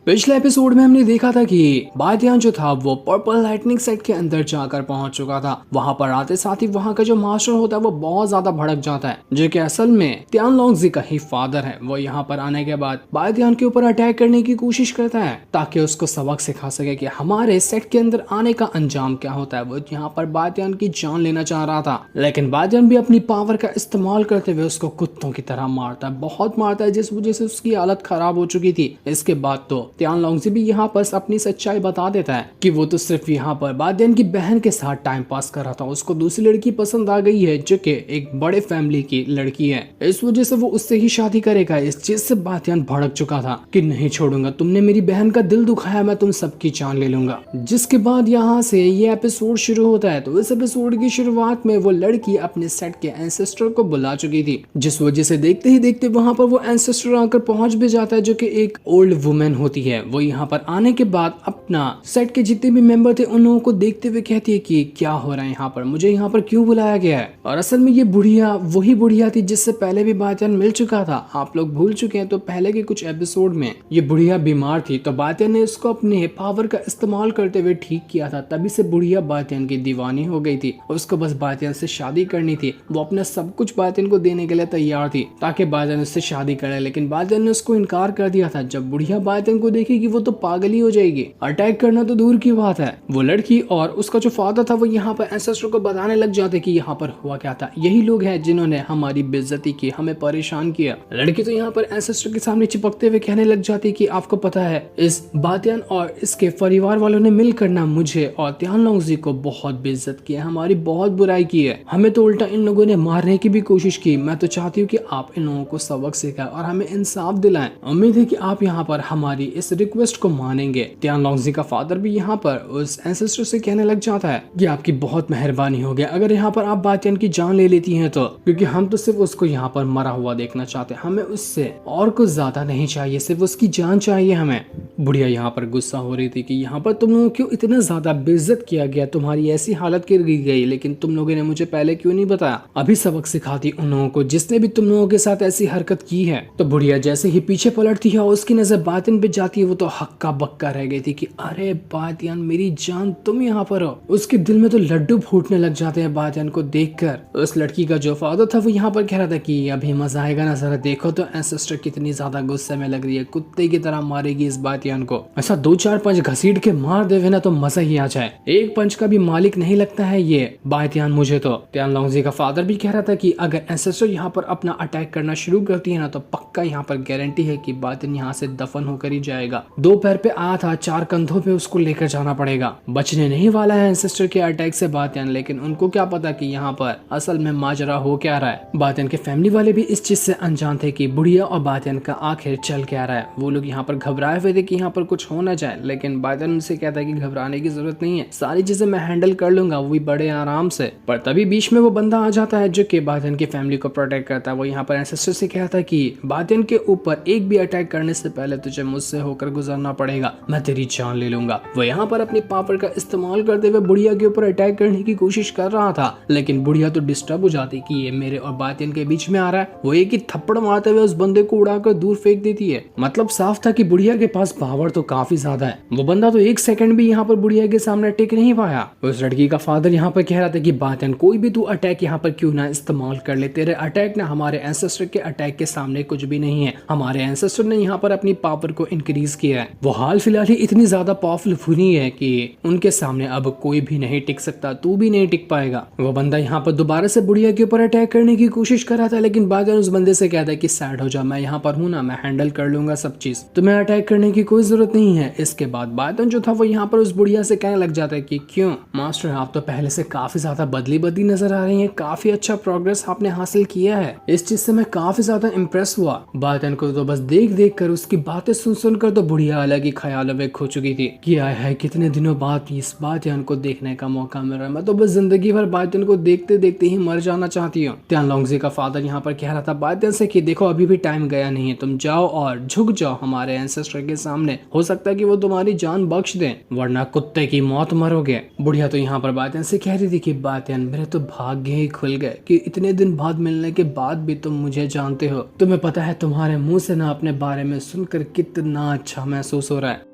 पिछले एपिसोड में हमने देखा था कि बादियान जो था वो पर्पल लाइटनिंग सेट के अंदर जाकर पहुंच चुका था। वहां पर आते साथ ही वहां का जो मास्टर होता है वो बहुत ज्यादा भड़क जाता है, जो कि असल में त्यान लोंगजी का ही फादर है। वो यहाँ पर आने के बाद बादियान के ऊपर अटैक करने की कोशिश करता है ताकि उसको सबक सिखा सके कि हमारे सेट के अंदर आने का अंजाम क्या होता है। वो यहाँ पर बादियान की जान लेना चाह रहा था, लेकिन बादियान भी अपनी पावर का इस्तेमाल करते हुए उसको कुत्तों की तरह मारता है, बहुत मारता है, जिस वजह से उसकी हालत खराब हो चुकी थी। इसके बाद तो त्यान लोंगजी भी यहाँ पर अपनी सच्चाई बता देता है कि वो तो सिर्फ यहाँ पर बादियान की बहन के साथ टाइम पास कर रहा था। उसको दूसरी लड़की पसंद आ गई है जो कि एक बड़े फैमिली की लड़की है, इस वजह से वो उससे ही शादी करेगा। इस चीज से बादियान भड़क चुका था कि नहीं छोड़ूंगा, तुमने मेरी बहन का दिल दुखाया, मैं तुम सबकी जान ले लूंगा। जिसके बाद यहाँ से ये एपिसोड शुरू होता है। तो इस एपिसोड की शुरुआत में वो लड़की अपने सेट के एंसेस्टर को बुला चुकी थी, जिस वजह से देखते ही देखते वहां पर वो एंसेस्टर आकर पहुंच भी जाता है, जो कि एक ओल्ड वुमेन होती है। वो यहाँ पर आने के बाद अपना सेट के जितने भी मेंबर थे उन लोगों को देखते हुए कहती है कि क्या हो रहा है यहाँ पर, मुझे यहाँ पर क्यों बुलाया गया है। और असल में ये बुढ़िया वही बुढ़िया थी जिससे पहले भी बादियान मिल चुका था। आप लोग भूल चुके हैं तो पहले के कुछ एपिसोड में ये बुढ़िया बीमार थी, तो बादियान ने उसको अपने पावर का इस्तेमाल करते हुए ठीक किया था। तभी से बुढ़िया बादियान की दीवानी हो गई थी, उसको बस बादियान से शादी करनी थी। वो अपना सब कुछ बादियान को देने के लिए तैयार थी ताकि बादियान उससे शादी करे, लेकिन बादियान ने उसको इनकार कर दिया था। जब बुढ़िया बादियान को देखेगी वो तो पागल ही हो जाएगी, अटैक करना तो दूर की बात है। वो लड़की और उसका जो फादर था वो यहाँ पर एंसेस्टर को बताने लग जाते कि यहाँ पर हुआ क्या था, यही लोग हैं जिन्होंने हमारी बेइज्जती की, हमें परेशान किया। लड़की तो यहाँ पर एंसेस्टर के सामने चिपकते हुए कहने लग जाती कि आपको पता है इस बादियान और इसके परिवार वालों ने मिलकर ना मुझे और त्यान लोंगजी को बहुत बेइज्जत किया, हमारी बहुत बुराई की है, हमें तो उल्टा इन लोगों ने मारने की भी कोशिश की। मैं तो चाहती हूँ कि आप इन लोगों को सबक सिखाएं और हमें इंसाफ दिलाएं। उम्मीद है कि आप यहाँ पर हमारी इस रिक्वेस्ट को मानेंगे। त्यान लोंगजी का फादर भी यहाँ पर उस एंसेस्टर से कहने लग जाता है कि आपकी बहुत मेहरबानी हो गया अगर यहाँ पर आप बादियान की जान ले लेती हैं तो, क्योंकि हम तो सिर्फ उसको यहाँ पर मरा हुआ देखना चाहते हैं, हमें उससे और कुछ ज्यादा नहीं चाहिए, सिर्फ उसकी जान चाहिए हमें। बुढ़िया यहाँ पर गुस्सा हो रही थी कि यहाँ पर तुम लोगों क्यों इतना ज्यादा बेइज्जत किया गया, तुम्हारी ऐसी हालत कर गई, लेकिन तुम लोगों ने मुझे पहले क्यों नहीं बताया, अभी सबक सिखाती उन लोगों को जिसने भी तुम लोगों के साथ ऐसी हरकत की है। तो बुढ़िया जैसे ही पीछे पलटती है और उसकी नजर बादियान पे जाती है, वो तो हक्का बक्का रह गई थी कि अरे बादियान मेरी जान तुम यहाँ पर हो। उसके दिल में तो लड्डू फूटने लग जाते हैं बादियान को देखकर। उस लड़की का जो फादर था वो यहाँ पर कह रहा था कि अभी मजा आएगा ना, जरा देखो तो एंसेस्टर कितनी ज्यादा गुस्से में लग रही है, कुत्ते की तरह मारेगी इस बादियान को, ऐसा 2-4 पंच घसीट के मार देवे ना तो मजा ही आ जाए, एक पंच का भी मालिक नहीं लगता है ये बादियान मुझे तो। त्यान लोंगजी का फादर भी कह रहा था कि अगर एंसेस्टर यहाँ पर अपना अटैक करना शुरू करती है ना तो पक्का यहाँ पर गारंटी है कि बादियान यहाँ से दफन होकर ही जाएगा। 2 पैर पे आया था, 4 कंधों पे उसको लेकर जाना पड़ेगा, बचने नहीं वाला है एंसेस्टर के अटैक से बादियान। लेकिन उनको क्या पता कि यहाँ पर असल में माजरा हो क्या रहा है। बादियान के फैमिली वाले भी इस चीज से अनजान थे कि बुढ़िया और बादियान का आखिर चल क्या रहा है। वो लोग यहाँ पर घबराए हुए थे कि यहाँ पर कुछ हो ना जाए, लेकिन बादियान उनसे कहता है कि घबराने की जरूरत नहीं है, सारी चीजें मैं हैंडल कर लूंगा, वो भी बड़े आराम से। पर तभी बीच में वो बंदा आ जाता है जो कि बादियान की फैमिली को प्रोटेक्ट करता है। वो यहाँ पर एंसेस्टर से कहता है कि बादियान के ऊपर एक भी अटैक करने से पहले तुझे मुझसे होकर गुजरना पड़ेगा, मैं तेरी जान ले लूंगा। वो यहाँ पर अपनी पावर का इस्तेमाल करते हुए बुढ़िया के ऊपर अटैक करने की कोशिश कर रहा था, लेकिन बुढ़िया तो डिस्टर्ब हो जाती कि ये मेरे और बादियान के बीच में आ रहा है। वो एक ही थप्पड़ मारते हुए उस बंदे को उड़ाकर दूर फेंक देती है। मतलब साफ था कि बुढ़िया के पास पावर तो काफी ज्यादा है। वो बंदा तो 1 सेकंड भी यहाँ पर बुढ़िया के सामने टिक नहीं पाया। उस लड़की का फादर यहाँ पर कह रहा था कि बादियान कोई भी तू अटैक यहाँ पर क्यों ना इस्तेमाल कर ले, तेरे अटैक ना हमारे एंसेस्टर के अटैक के सामने कुछ भी नहीं है। हमारे एंसेस्टर ने यहाँ पर अपनी पावर को इंक्रीज किया है, वो हाल फिलहाल ही इतनी ज्यादा पावरफुल हुई है कि उनके सामने अब कोई भी नहीं टिक सकता, तू भी नहीं टिक पाएगा। वो बंदा यहाँ पर दोबारा से बुढ़िया के ऊपर अटैक करने की कोशिश कर रहा था, लेकिन बादियान उस बंदे से कहता है कि सैड हो जा, मैं यहाँ पर हूँ ना, मैं हैंडल कर लूंगा सब चीज, तुम्हें अटैक करने की कोई जरूरत नहीं है। इसके बाद बादियान जो था वो यहाँ पर उस बुढ़िया से कहने लग जाता है कि क्यों मास्टर, आप तो पहले से काफी ज्यादा बदली नजर आ रही है, काफी अच्छा प्रोग्रेस आपने हासिल किया है, इस चीज से मैं काफी ज्यादा इम्प्रेस हुआ। बादियान को तो बस देख कर उसकी बातें सुन कर तो बुढ़िया अलग ही ख्यालों में खो चुकी थी कि आय है कितने दिनों बाद इस बादियान को देखने का मौका मिल रहा है, मैं तो बस जिंदगी भर बादियान को देखते देखते ही मर जाना चाहती हूँ। त्यान लोंगजी का फादर यहाँ पर कह रहा था बादियान से कि देखो अभी भी टाइम गया नहीं है, तुम जाओ और झुक जाओ हमारे एंसेस्टर के सामने सामने, हो सकता है कि वो तुम्हारी जान बख्श दे, वरना कुत्ते की मौत मरोगे। बुढ़िया तो यहाँ पर बातियान से कह रही थी कि बातियान मेरे तो भाग्य ही खुल गए कि इतने दिन बाद मिलने के बाद भी तुम मुझे जानते हो। तुम्हें पता है तुम्हारे मुंह से ना अपने बारे में सुनकर कितना अच्छा महसूस हो रहा है।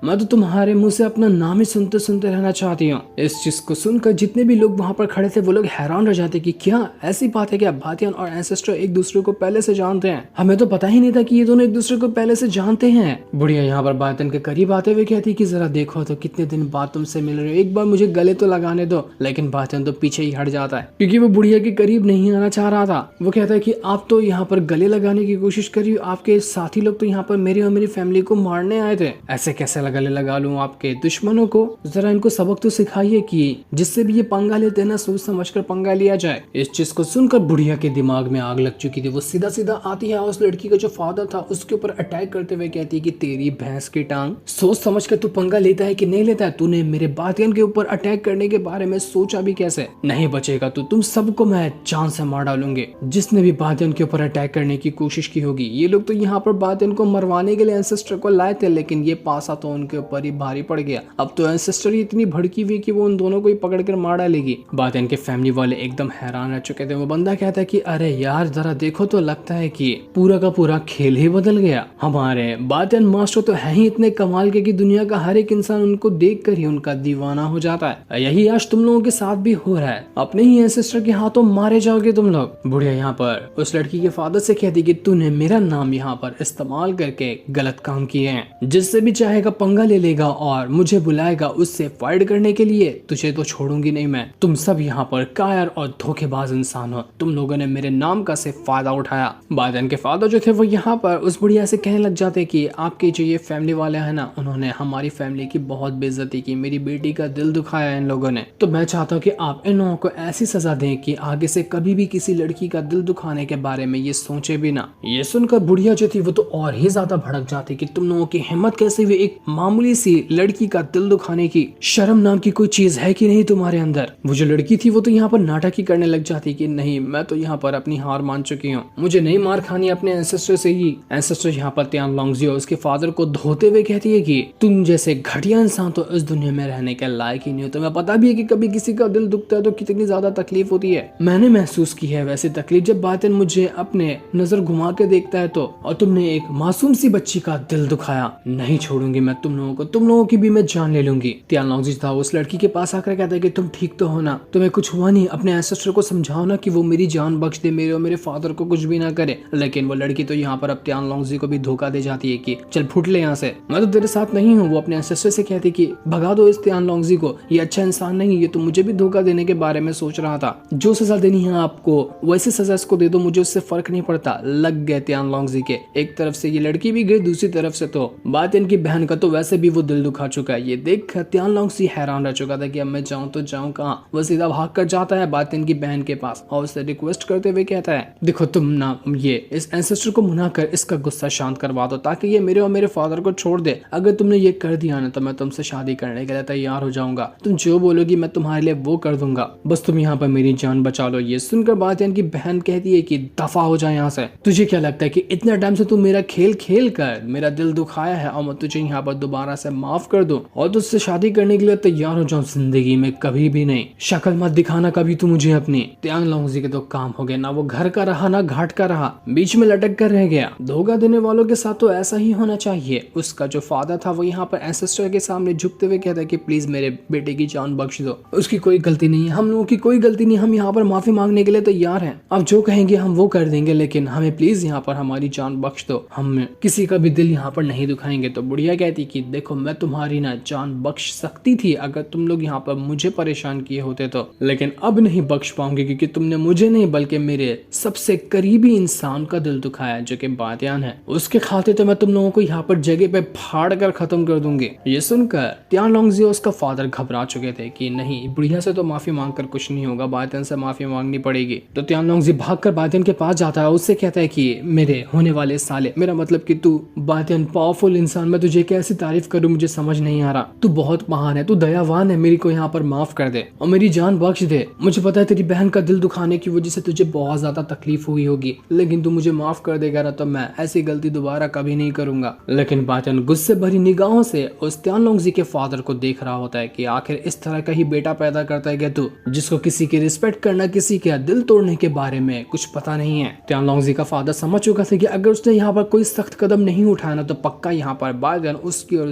मैं तो तुम्हारे मुंह से अपना नाम ही सुनते सुनते रहना चाहती हूँ। इस चीज को सुनकर जितने भी लोग वहां पर खड़े थे वो लोग हैरान रह जाते कि क्या ऐसी बात है क्या बातियान और एंसेस्टर एक दूसरे को पहले से जानते हैं। हमें तो पता ही नहीं था कि ये दोनों एक दूसरे को पहले से जानते हैं। बुढ़िया यहाँ पर बातियान के करीब आते हुए कहती कि जरा देखो तो कितने दिन बाद तुमसे मिल रहे हो, एक बार मुझे गले तो लगाने दो। लेकिन बातियान तो पीछे ही हट जाता है क्योंकि वो बुढ़िया के करीब नहीं आना चाह रहा था। वो कहता है कि आप तो यहाँ पर गले लगाने की कोशिश करी, आपके साथी लोग तो यहाँ पर मेरी और मेरी फैमिली को मारने आए थे, ऐसे कैसे गले लगा लूं आपके दुश्मनों को। जरा इनको सबक तो सिखाइए कि जिससे भी ये पंगा लेते हैं ना सोच समझकर पंगा लिया जाए। इस चीज को सुनकर बुढ़िया के दिमाग में आग लग चुकी थी। वो सीधा सीधा आती है उस लड़की का जो फादर था उसके ऊपर अटैक करते हुए कहती है कि तेरी भैंस की टांग, सोच समझ कर तू पंगा लेता है कि नहीं लेता है। तूने मेरे बातियान के ऊपर अटैक करने के बारे में सोचा भी कैसे? नहीं बचेगा तो तुम सबको मैं जान से मार डालूंगी जिसने भी बातियान के ऊपर अटैक करने की कोशिश की होगी। ये लोग तो यहाँ पर बातियान को मरवाने के लिए एंसेस्टर को लाए थे, लेकिन ये पासा तो उनके ऊपर ही भारी पड़ गया। अब तो एंसेस्टर इतनी भड़की हुई कि वो उन दोनों को ही पकड़ कर मार डालेगी। बातियान के फैमिली वाले एकदम हैरान रह चुके थे। वो बंदा कहता है कि अरे यार जरा देखो तो लगता है कि पूरा का पूरा खेल ही बदल गया। हमारे बातियान मास्टर तो है ही इतने कमाल के कि दुनिया का हर एक इंसान उनको देख कर ही उनका दीवाना हो जाता है। यही आज तुम लोगों के साथ भी हो रहा है। अपने ही एंसेस्टर के हाथों मारे जाओगे तुम लोग। बुढ़िया यहाँ पर उस लड़की के फादर से कहती कि तूने मेरा नाम यहाँ पर इस्तेमाल करके गलत काम किए हैं। जिससे भी चाहेगा पंगा ले लेगा और मुझे बुलाएगा उससे फाइट करने के लिए, तुझे तो छोड़ूंगी नहीं मैं। तुम सब यहाँ पर कायर और धोखेबाज इंसान हो। तुम लोगों ने मेरे नाम का सिर्फ फायदा उठाया। बातियान के फादर जो थे वो यहाँ पर उस बुढ़िया से कहने लग जाते कि आपके जो ये फैमिली वाले हैं ना, उन्होंने हमारी फैमिली की बहुत बेइज्जती की, मेरी बेटी का दिल दुखाया इन लोगों ने। तो मैं चाहता हूँ कि आप इन लोगों को ऐसी सजा दें कि आगे से कभी भी किसी लड़की का दिल दुखाने के बारे में ये सोचे भी ना। ये सुनकर बुढ़िया जो थी वो तो और ही ज्यादा भड़क जाती कि तुम लोगों की हिम्मत कैसे हुई एक मामूली सी लड़की का दिल दुखाने की? शर्म नाम की कोई चीज है कि नहीं तुम्हारे अंदर? वो जो लड़की थी वो तो यहाँ पर नाटक ही करने लग जाती कि नहीं, मैं तो यहाँ पर अपनी हार मान चुकी हूँ, मुझे नहीं मार खानी अपने एंसेस्टर से ही। एंसेस्टर यहाँ पर तियान लोंगजी और उसके फादर को धोते हुए कहती है कि तुम जैसे घटिया इंसान तो इस दुनिया में रहने के लायक ही नहीं हो। तुम्हें पता भी है कि कभी किसी का दिल दुखता है तो कितनी ज्यादा तकलीफ होती है। मैंने महसूस की है वैसे तकलीफ जब बातियान मुझे अपने नजर घुमा के देखता है तो। और तुमने एक मासूम सी बच्ची का दिल दुखाया, नहीं छोड़ूंगी मैं तुम लोगों को, तुम लोगों की भी मैं जान ले लूंगी। तियान लोंगजी था उस लड़की के पास आकर कहता है कि तुम ठीक तो हो ना, तुम्हें कुछ हुआ नहीं? अपने एंसेस्टर को समझाओ ना कि वो मेरी जान बख्श दे, मेरे और मेरे फादर को कुछ भी ना करे। लेकिन वो लड़की तो यहाँ पर अब तियान लोंगजी को भी धोखा दे जाती है कि चल फुट ले यहाँ से, मैं तो तेरे साथ नहीं हूँ। वो अपने एंसेस्टर से कहती कि भगा दो इस तियान लोंगजी को, ये अच्छा इंसान नहीं, ये तो मुझे भी धोखा देने के बारे में सोच रहा था। जो सजा देनी है आपको वैसी सजा इसको दे दो, मुझे उससे फर्क नहीं पड़ता। लग गए तियान लोंगजी के। एक तरफ से ये लड़की भी गई, दूसरी तरफ से तो बातियान की बहन का तो वैसे भी वो दिल दुखा चुका है। ये देख तियान लोंगजी हैरान रह चुका था कि अब मैं जाऊं तो जाऊं कहां। वो सीधा भाग कर जाता है बातियान की बहन के पास और उससे रिक्वेस्ट करते हुए कहता है देखो तुम ना ये इस एंसेस्टर को मना कर इसका गुस्सा शांत करवा दो ताकि ये मेरे और मेरे फादर को छोड़ दे। अगर तुमने ये कर दिया ना तो मैं तुमसे शादी करने के लिए तैयार हो जाऊंगा। तुम जो बोलोगी मैं तुम्हारे लिए वो कर दूंगा, बस तुम यहाँ पर मेरी जान बचा लो। ये सुनकर बातियान की बहन कहती है कि दफा हो जाए यहाँ से। तुझे क्या लगता है कि इतना टाइम से तू मेरा खेल खेल कर मेरा दिल दुखाया है और मैं तुझे यहाँ पर दोबारा से माफ कर दूं और तुझसे शादी करने के लिए तैयार हो जाऊं? जिंदगी में कभी भी नहीं। शक्ल मत दिखाना कभी तू मुझे अपनी। तियान लोंगजी के तो काम हो गया, ना वो घर का रहा ना घाट का रहा, बीच में लटक कर रह गया। धोखा देने वालों के साथ तो ऐसा ही होना चाहिए। उसका जो फादर था वो यहाँ पर एंसेस्टर के सामने झुकते हुए कहता है कि प्लीज मेरे बेटे की जान बख्श दो, उसकी कोई गलती नहीं है, हम लोगों की कोई गलती नहीं, हम यहाँ पर माफी मांगने के लिए तैयार हैं, आप जो कहेंगे हम वो कर देंगे, लेकिन हमें प्लीज यहाँ पर हमारी जान बख्श दो, हम किसी का भी दिल यहाँ पर नहीं दुखाएंगे। तो बुढ़िया कहती कि देखो मैं तुम्हारी ना जान बख्श सकती थी अगर तुम लोग यहाँ पर मुझे परेशान किए होते तो, लेकिन अब नहीं बख्श पाऊंगी क्योंकि तुमने मुझे नहीं बल्कि मेरे सबसे करीबी इंसान का दिल दुखाया जो कि बातियान है। उसके खातिर तो मैं तुम लोगों को यहाँ पर जगह पे फाड़ कर खत्म कर दूंगी। ये सुनकर तियान लोंगजी और उसका फादर घबरा चुके थे कि नहीं, बुढ़िया से तो माफी मांग कर कुछ नहीं होगा, बातियान से माफी मांगनी पड़ेगी। तो तियान लोंगजी भागकर बातियान के पास जाता है, उससे कहता है कि मेरे होने वाले साले, मेरा मतलब कि तू बातियान पावरफुल इंसान, मैं तुझे कैसी तारीफ करूं मुझे समझ नहीं आ रहा। तू बहुत महान है, तू दयावान है, मेरी को यहाँ पर माफ कर दे और मेरी जान बख्श दे। मुझे पता है तेरी बहन का दिल दुखाने की वजह से तुझे बहुत ज्यादा तकलीफ हुई होगी, लेकिन तू मुझे माफ कर देगा ना तो मैं ऐसी गलती दोबारा कभी नहीं करूंगा। लेकिन बातियान गुस्से भरी निगाहों से उस त्यानलोंगजी के फादर को देख रहा होता है कि आखिर इस तरह का ही बेटा पैदा करता है क्या तू, जिसको किसी की रिस्पेक्ट करना, किसी के दिल तोड़ने के बारे में कुछ पता नहीं है। त्यानलोंगजी का फादर समझ चुका था कि अगर उसने यहाँ पर कोई सख्त कदम नहीं उठाया ना तो पक्का यहाँ पर बातियान उसकी और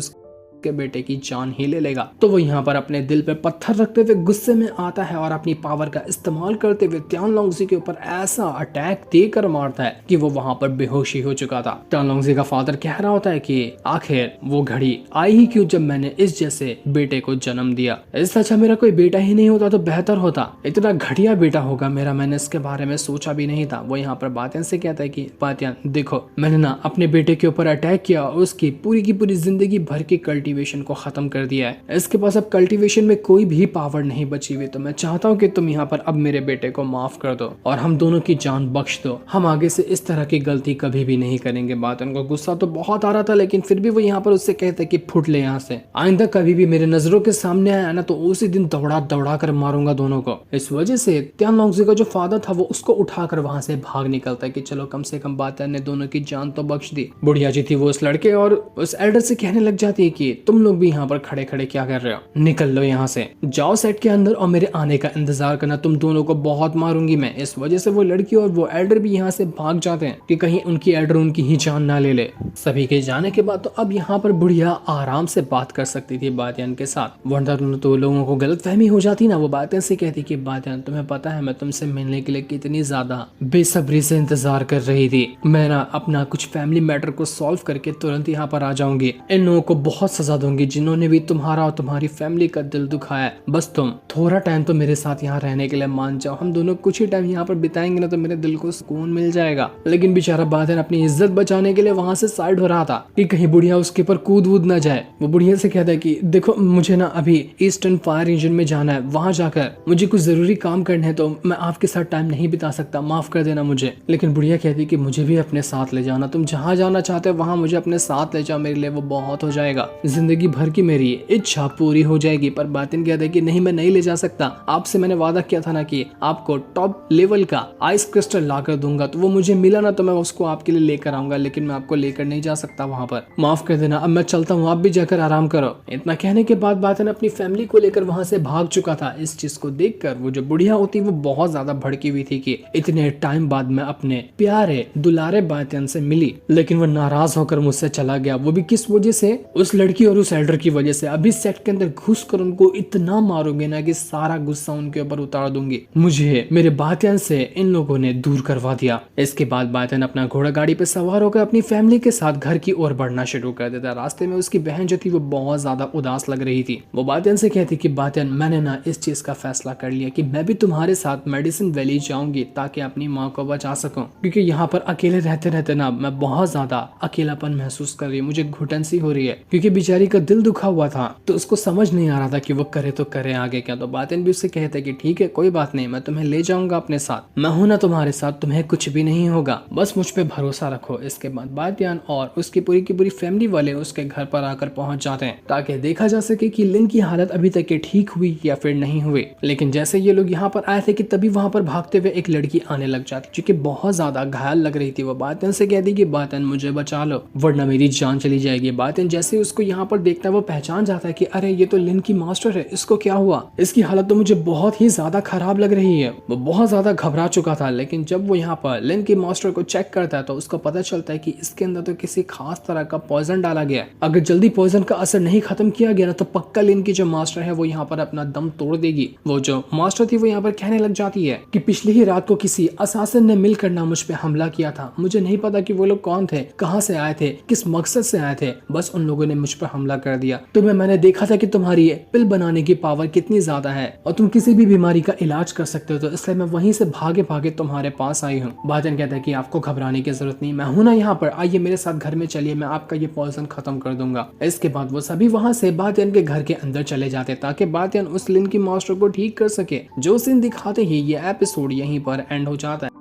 के बेटे की जान ही ले लेगा। तो वो यहाँ पर अपने दिल पे पत्थर रखते हुए गुस्से में आता है और अपनी पावर का इस्तेमाल करते हुए त्यानलोंगजी के ऊपर ऐसा अटैक देकर मारता है कि वो वहाँ पर बेहोशी हो चुका था। त्यानलोंगजी का फादर कह रहा होता है कि आखिर वो घड़ी आई ही क्यों जब मैंने इस जैसे बेटे को जन्म दिया। इससे अच्छा मेरा कोई बेटा ही नहीं होता तो बेहतर होता। इतना घटिया बेटा होगा मेरा, मैंने इसके बारे में सोचा भी नहीं था। वो यहाँ पर बातियान से कहता है कि बातियान देखो, मैंने ना अपने बेटे के ऊपर अटैक किया और उसकी पूरी की पूरी जिंदगी भर की कल्टीवेशन को खत्म कर दिया है। इसके पास अब कल्टीवेशन में कोई भी पावर नहीं बची हुई। तो मैं चाहता हूँ कि तुम यहाँ पर अब मेरे बेटे को माफ कर दो और हम दोनों की जान बख्श दो। हम आगे से इस तरह की गलती कभी भी नहीं करेंगे। बात उनको गुस्सा तो बहुत आ रहा था, लेकिन फिर भी वो यहाँ पर उससे कहते कि फुट ले यहाँ से, आइंदा कभी भी मेरे नजरों के सामने आया ना तो उसी दिन दौड़ा दौड़ा कर मारूंगा दोनों को। इस वजह से त्यानलोंगजी का जो फादर था वो उसको उठाकर वहां से भाग निकलता है कि चलो कम से कम बातियान ने दोनों की जान तो बख्श दी। बुढ़िया जी थी वो उस लड़के और उस एल्डर से कहने लग जाती है कि तुम लोग भी यहाँ पर खड़े खड़े क्या कर रहे हो, निकल लो यहाँ से, जाओ सेट के अंदर और मेरे आने का इंतजार करना, तुम दोनों को बहुत मारूंगी मैं। इस वजह से वो लड़की और वो एल्डर भी यहाँ से भाग जाते हैं कि कहीं उनकी एल्डर उनकी ही जान ना ले ले। सभी के जाने के बाद तो अब यहाँ पर बुढ़िया आराम से बात कर सकती थी बातियान के साथ, वरना तो लोगों को गलतफहमी हो जाती ना। वो बातियान से कहती कि बातियान तुम्हें पता है मैं तुमसे मिलने के लिए कितनी ज्यादा बेसब्री से इंतजार कर रही थी। मैं ना अपना कुछ फैमिली मैटर को सॉल्व करके तुरंत यहाँ पर आ जाऊंगी। इन लोगों को बहुत सजा दूंगी जिन्होंने भी तुम्हारा और तुम्हारी फैमिली का दिल दुखाया। बस तुम थोड़ा टाइम तो मेरे साथ यहाँ रहने के लिए मान जाओ, हम दोनों कुछ ही टाइम यहाँ पर बिताएंगे ना तो मेरे दिल को सुकून मिल जाएगा। लेकिन बेचारा बातियान अपनी इज्जत बचाने के लिए वहां से साइड हो रहा था कि कहीं बुढ़िया उसके ऊपर कूद वूद ना जाए। वो बुढ़िया से कहता है कि देखो मुझे ना अभी ईस्टर्न फायर इंजन में जाना है, वहां जाकर मुझे कुछ जरूरी काम करने हैं, तो मैं आपके साथ टाइम नहीं बिता सकता, माफ कर देना मुझे। लेकिन बुढ़िया कहती कि मुझे भी अपने साथ ले जाना, तुम जहाँ जाना चाहते हो वहां मुझे अपने साथ ले जाओ, मेरे लिए वो बहुत हो जाएगा, जिंदगी भर की मेरी इच्छा पूरी हो जाएगी। पर बातियान कहता है कि नहीं मैं नहीं ले जा सकता, आपसे मैंने वादा किया था ना कि आपको टॉप लेवल का आइस क्रिस्टल ला कर दूंगा, तो वो मुझे मिला ना तो मैं उसको आपके लिए लेकर आऊंगा, लेकिन मैं आपको लेकर नहीं जा सकता वहां पर, माफ कर देना, अब मैं चलता हूँ, आप भी जाकर आराम करो। इतना कहने के बाद बातियान अपनी फैमिली को लेकर वहां से भाग चुका था। इस चीज को देखकर वो जो बुढ़िया होती वो बहुत ज्यादा भड़की हुई थी कि इतने टाइम बाद मैं अपने प्यारे दुलारे बातियान से मिली, लेकिन वो नाराज होकर मुझसे चला गया। वो भी किस वजह से? उस लड़की और उस एल्डर की वजह से। अभी सेट के अंदर घुस कर उनको इतना मारूंगी ना कि सारा गुस्सा उनके ऊपर उतार दूंगी। मुझे मेरे बातियान से इन लोगों ने दूर करवा दिया। इसके बाद बातियान अपना घोड़ा गाड़ी पे सवार होकर अपनी फैमिली के साथ घर की ओर बढ़ना शुरू कर देता। रास्ते में उसकी बहन जो थी वो बहुत ज्यादा उदास लग रही थी। वो बातियान से कहती कि बातियान मैंने ना इस चीज का फैसला कर लिया कि मैं भी तुम्हारे साथ मेडिसिन वैली जाऊंगी ताकि अपनी माँ को बचा सकूं, क्योंकि यहाँ पर अकेले रहते रहते ना मैं बहुत ज्यादा अकेलापन महसूस कर रही हूँ, मुझे घुटन सी हो रही है, क्योंकि बेचारी का दिल दुखा हुआ था तो उसको समझ नहीं आ रहा था कि वो करे तो करे आगे क्या। तो बातियान भी उससे कहते कि ठीक है कोई बात नहीं, मैं तुम्हें ले जाऊंगा अपने साथ, मैं हूं ना तुम्हारे साथ, तुम्हें कुछ भी नहीं होगा, बस मुझ पे भरोसा रखो। इसके बाद बातियान और उसकी पूरी की पूरी फैमिली वाले उसके घर पर आकर पहुंच जाते हैं ताकि देखा जा सके कि लिन की हालत अभी तक ठीक हुई या फिर नहीं हुई। लेकिन जैसे ये लोग यहाँ पर आए थे कि तभी वहां पर भागते हुए एक लड़की आने लग जाती जो कि बहुत ज्यादा घायल लग रही थी। वो बातियान से कहती कि बातियान मुझे बचा लो वरना मेरी जान चली जाएगी। बातियान जैसे उसको यहाँ पर देखता है वो पहचान जाता है कि अरे ये तो लिन की मास्टर है, इसको क्या हुआ, इसकी हालत तो मुझे बहुत ही ज्यादा खराब लग रही है। वो बहुत ज्यादा घबरा चुका था, लेकिन जब वो यहाँ पर लिन की मास्टर को चेक करता है तो उसको पता चलता है कि इसके अंदर तो किसी खास तरह का पॉइजन डाला गया है। अगर जल्दी पॉइजन का असर नहीं खत्म किया गया ना तो पक्का लिन की जो मास्टर है वो यहाँ पर अपना दम तोड़ देगी। वो जो मास्टर थी वो यहाँ पर कहने लग जाती है कि पिछली ही रात को किसी असासिन ने मिलकर ना मुझ पे हमला किया था, मुझे नहीं पता कि वो लोग कौन थे, कहाँ से आए थे, किस मकसद से आए थे, बस उन लोगों ने मुझ पर हमला कर दिया। मैंने देखा था कि तुम्हारी ये पिल बनाने की पावर कितनी ज्यादा है और तुम किसी भी बीमारी का इलाज कर सकते हो, तो इसलिए मैं वहीं से भागे भागे तुम्हारे पास आई हूँ। बातियान कहता है कि आपको घबराने की जरूरत नहीं, मैं हूं ना यहाँ पर, आइए मेरे साथ घर में चलिए, मैं आपका ये पॉइजन खत्म कर दूंगा। इसके बाद वो सभी वहां से बातियान के घर के अंदर चले जाते ताकि बातियान उस लिन की मास्टर को ठीक कर सके। जो सीन दिखाते ही ये एपिसोड यहीं पर एंड हो जाता है।